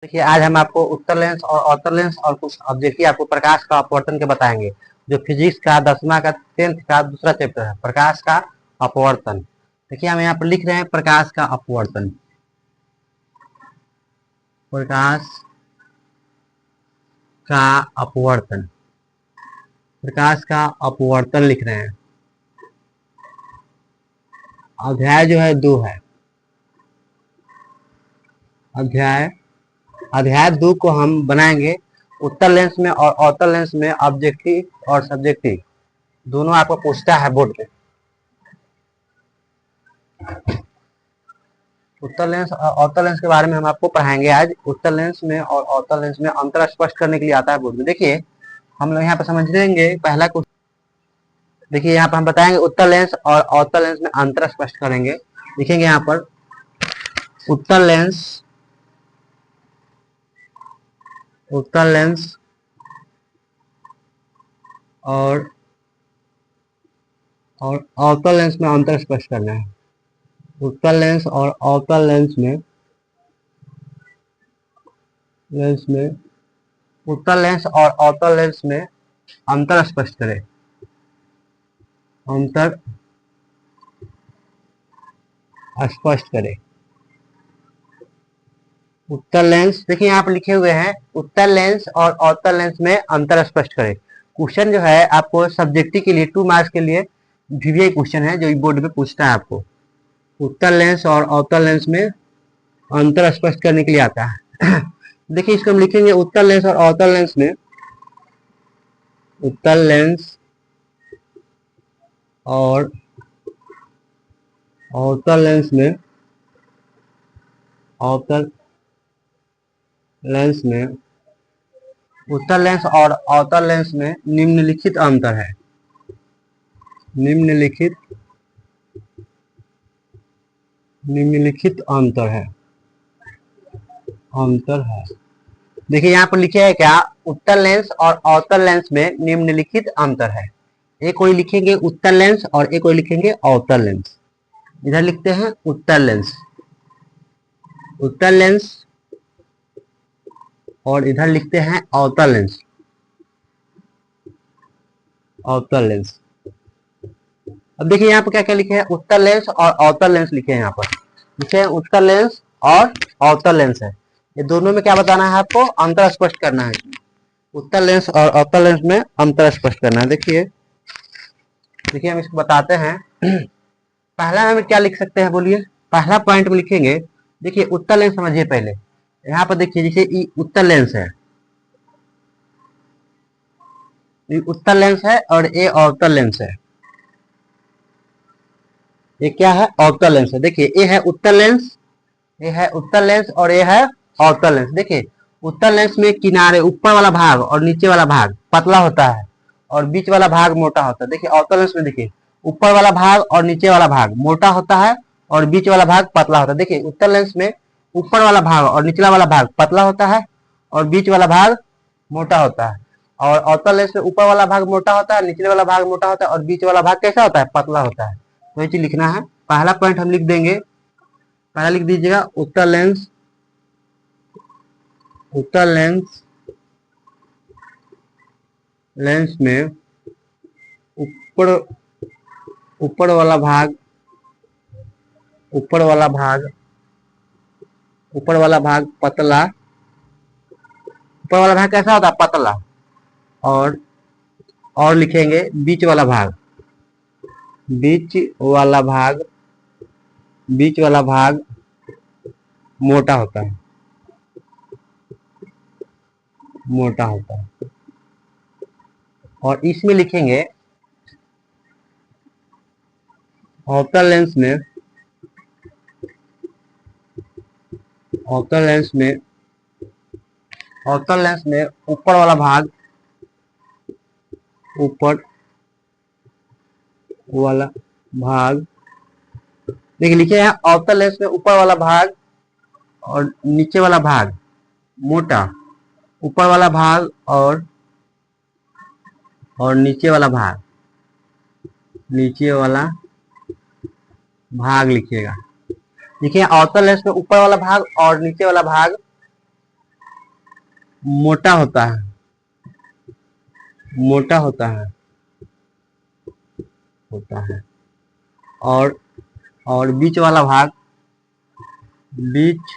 देखिए आज हम आपको उत्तर लेंस और अवतल लेंस और कुछ ऑब्जेक्टिव आपको प्रकाश का अपवर्तन के बताएंगे। जो फिजिक्स का 10वां का 10th का दूसरा चैप्टर है, प्रकाश का अपवर्तन। देखिए हम यहाँ पर लिख रहे हैं प्रकाश का अपवर्तन। प्रकाश का अपवर्तन, प्रकाश का अपवर्तन लिख रहे हैं। अध्याय जो है 2 है। अध्याय 2 को हम बनाएंगे उत्तर लेंस में और अवतल लेंस में ऑब्जेक्टिव और सब्जेक्टिव दोनों आपको पूछता है बोर्ड पे। उत्तर लेंस और अवतल लेंस के बारे में हम आपको पढ़ाएंगे आज। उत्तर लेंस में और अवतल लेंस में अंतर स्पष्ट करने के लिए आता है बोर्ड में। देखिए हम लोग यहाँ पर समझ लेंगे पहला क्वेश्चन। देखिए यहाँ पर हम बताएंगे उत्तर लेंस और अवतल लेंस में अंतर स्पष्ट करेंगे। लिखेंगे यहाँ पर उत्तर लेंस और अवतल लेंस में अंतर स्पष्ट करना है। उत्तर लेंस और अवतल लेंस में उत्तर लेंस और अवतल लेंस में अंतर स्पष्ट करें। अंतर स्पष्ट करें। उत्तर लेंस, देखिए यहाँ पर लिखे हुए हैं उत्तर लेंस और अवतल लेंस में अंतर स्पष्ट करें। क्वेश्चन जो है आपको सब्जेक्टिव के लिए 2 मार्क्स के लिए वीवीआई क्वेश्चन है जो बोर्ड में पूछता है आपको। उत्तर लेंस और अवतल लेंस में अंतर स्पष्ट करने के लिए आता है। देखिए इसको हम लिखेंगे उत्तर लेंस और अवतल लेंस में, उत्तर लेंस और अवतल लेंस में, अवतल लेंस में, उत्तर लेंस और अवतल लेंस में निम्नलिखित अंतर है। निम्नलिखित अंतर है। देखिए यहाँ पर लिखे है क्या, उत्तर लेंस और अवतल लेंस में निम्नलिखित अंतर है। एक कोई लिखेंगे उत्तर लेंस और एक कोई लिखेंगे अवतल लेंस। इधर लिखते हैं उत्तर लेंस और इधर लिखते हैं अवतल लेंस। अब देखिए यहाँ पर क्या क्या लिखे हैं, उत्तर लेंस और अवतल लेंस लिखे हैं। यहाँ पर लिखे हैं उत्तर लेंस और अवतल लेंस है। ये दोनों में क्या बताना है आपको, अंतर स्पष्ट करना है। उत्तर लेंस और अवतल लेंस में अंतर स्पष्ट करना है। देखिए हम इसको बताते हैं। पहला हम क्या लिख सकते हैं बोलिए, पहला पॉइंट में लिखेंगे। देखिए उत्तर लेंस समझिए पहले। यहाँ पर देखिए जैसे ये उत्तर लेंस है, ये उत्तर लेंस है और ये अवतल लेंस है। ये क्या है, अवतल लेंस है। देखिए ये है उत्तर लेंस, ये है उत्तर लेंस और ये है अवतल लेंस। देखिए उत्तर लेंस में किनारे ऊपर वाला भाग और नीचे वाला भाग पतला होता है और बीच वाला भाग मोटा होता है। देखिए अवतल लेंस में देखिए ऊपर वाला भाग और नीचे वाला भाग मोटा होता है और बीच वाला भाग पतला होता है। देखिए उत्तर लेंस में ऊपर वाला भाग और निचला वाला भाग पतला होता है और बीच वाला भाग मोटा होता है। और अवतल लेंस में ऊपर वाला भाग मोटा होता है, निचले वाला भाग मोटा होता है और बीच वाला भाग कैसा होता है, पतला होता है। तो ये चीज लिखना है। पहला पॉइंट हम लिख देंगे, पहला लिख दीजिएगा उत्तर लेंस में ऊपर ऊपर वाला भाग पतला, ऊपर वाला भाग कैसा होता है, पतला। और लिखेंगे बीच वाला भाग मोटा होता है। और इसमें लिखेंगे अवतल लेंस में ऊपर वाला भाग देखिए लिखे हैं अवतल लेंस में ऊपर वाला भाग और नीचे वाला भाग मोटा, ऊपर वाला भाग और नीचे वाला भाग लिखिएगा। देखिए अवतल लेंस में ऊपर वाला भाग और नीचे वाला भाग मोटा होता है, मोटा होता है। और बीच वाला भाग, बीच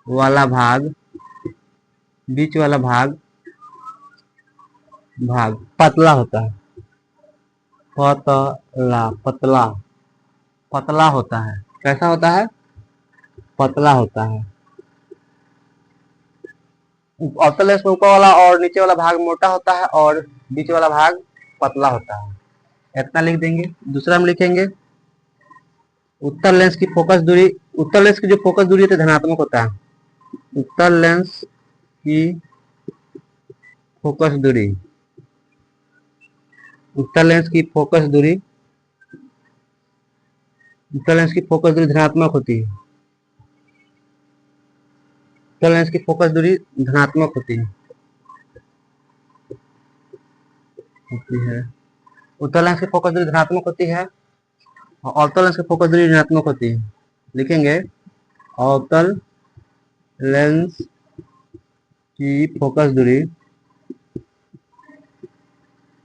वाला भाग, बीच वाला भाग पतला होता है। पतला पतला होता है। कैसा होता है? पतला होता है। अवतल लेंस में ऊपर वाला और नीचे वाला भाग मोटा होता है और बीच वाला भाग पतला होता है। इतना लिख देंगे। दूसरा हम लिखेंगे उत्तल लेंस की फोकस दूरी, उत्तल लेंस की जो फोकस दूरी है धनात्मक होता है। उत्तल लेंस की फोकस दूरी, उत्तल लेंस की फोकस दूरी, उत्तल लेंस की फोकस दूरी धनात्मक होती है। उत्तल लेंस की फोकस दूरी धनात्मक होती है। उत्तल लेंस की फोकस दूरी धनात्मक होती है और अवतल लेंस की फोकस दूरी ऋणात्मक होती है। लिखेंगे अवतल लेंस की फोकस दूरी,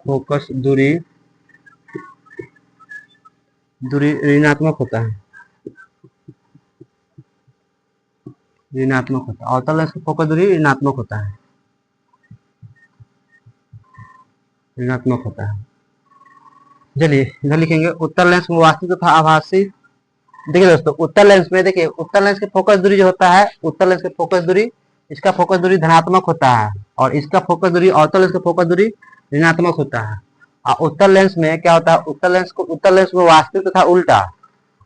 फोकस दूरी ऋणात्मक होता है, ऋणात्मक होता है। अवतल लेंस की फोकस दूरी ऋणात्मक होता है, ऋणात्मक होता है। चलिए इधर लिखेंगे उत्तल लेंस में वास्तविक तथा आभासी। देखिए दोस्तों, उत्तल लेंस में देखिए, उत्तल लेंस की फोकस दूरी जो होता है, उत्तल लेंस की फोकस दूरी, इसका फोकस दूरी धनात्मक होता है और इसका फोकस दूरी, अवतल लेंस का फोकस दूरी ऋणात्मक होता है। और उत्तल लेंस में क्या होता है? उत्तल लेंस में वास्तविक तथा उल्टा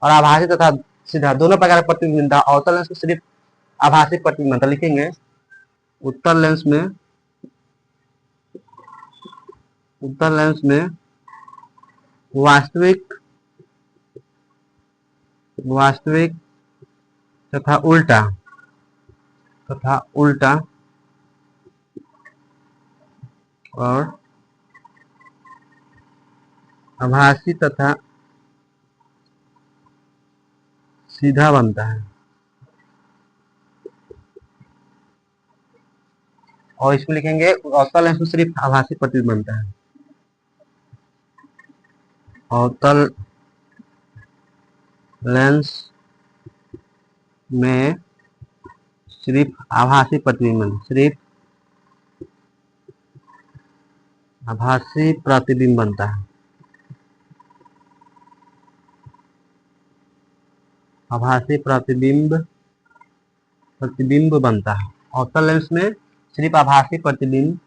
और आभासी तथा सीधा दोनों प्रकार का प्रतिबिंब मिलता है। अवतल लेंस में सिर्फ आभासी प्रतिबिंब मिलता है। लिखेंगे उत्तल लेंस में, उत्तल लेंस में वास्तविक, वास्तविक तथा उल्टा, तथा उल्टा और आभासी तथा सीधा बनता है। और इसमें लिखेंगे अवतल लेंस में सिर्फ आभासी प्रतिबिंब बनता है। अवतल लेंस में सिर्फ आभासी प्रतिबिंब, सिर्फ आभासी प्रतिबिंब बनता है, आभासी प्रतिबिंब बनता है। अवतल लेंस में सिर्फ आभासी प्रतिबिंब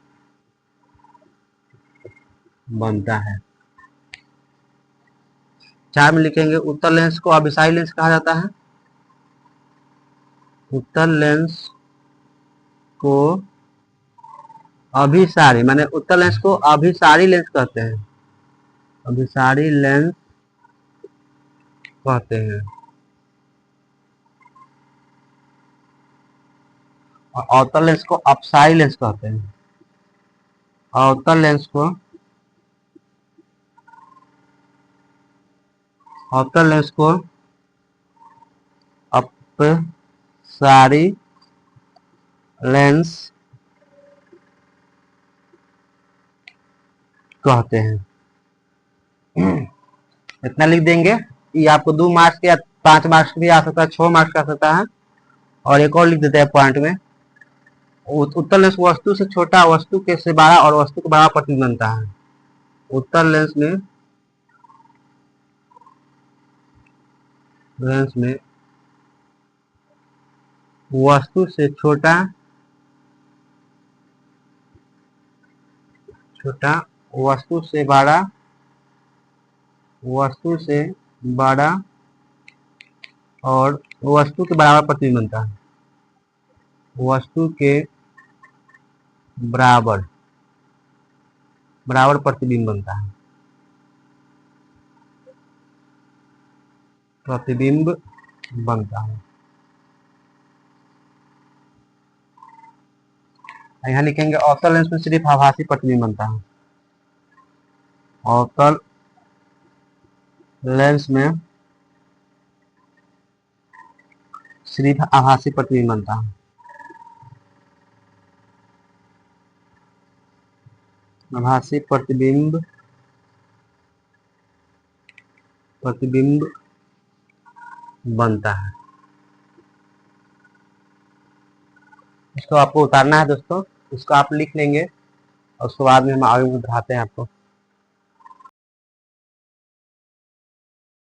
बनता है। चार में लिखेंगे उत्तल लेंस को अभिसारी लेंस कहा जाता है। उत्तल लेंस को अभिसारी, माने उत्तल लेंस को अभिसारी लेंस कहते हैं, अभिसारी लेंस कहते हैं। और अवतल लेंस को अपसारी लेंस कहते हैं। अवतल लेंस को, अवतल लेंस को अपसारी लेंस कहते हैं। इतना लिख देंगे। ये आपको 2 मार्क्स या 5 मार्क्स भी आ सकता है, 6 मार्क्स का आ सकता है। और एक और लिख देते हैं पॉइंट में, उत्तल लेंस वस्तु से छोटा, वस्तु के से बड़ा और वस्तु के बड़ा प्रतिबिंब बनता है। उत्तल लेंस में, लेंस में वस्तु से छोटा, छोटा, वस्तु से बड़ा, वस्तु से बड़ा और वस्तु के बराबर प्रतिबिंब बनता है। वस्तु के बराबर, बराबर प्रतिबिंब बनता है, प्रतिबिंब बनता है। यहाँ लिखेंगे अवतल लेंस में सिर्फ आभासी प्रतिबिंब बनता है। अवतल लेंस में सिर्फ आभासी प्रतिबिंब बनता है। आभासी प्रतिबिंब प्रतिबिंब बनता है। इसको आपको उतारना है दोस्तों, इसको आप लिख लेंगे और उसके बाद में हम आगे बढ़ाते हैं आपको।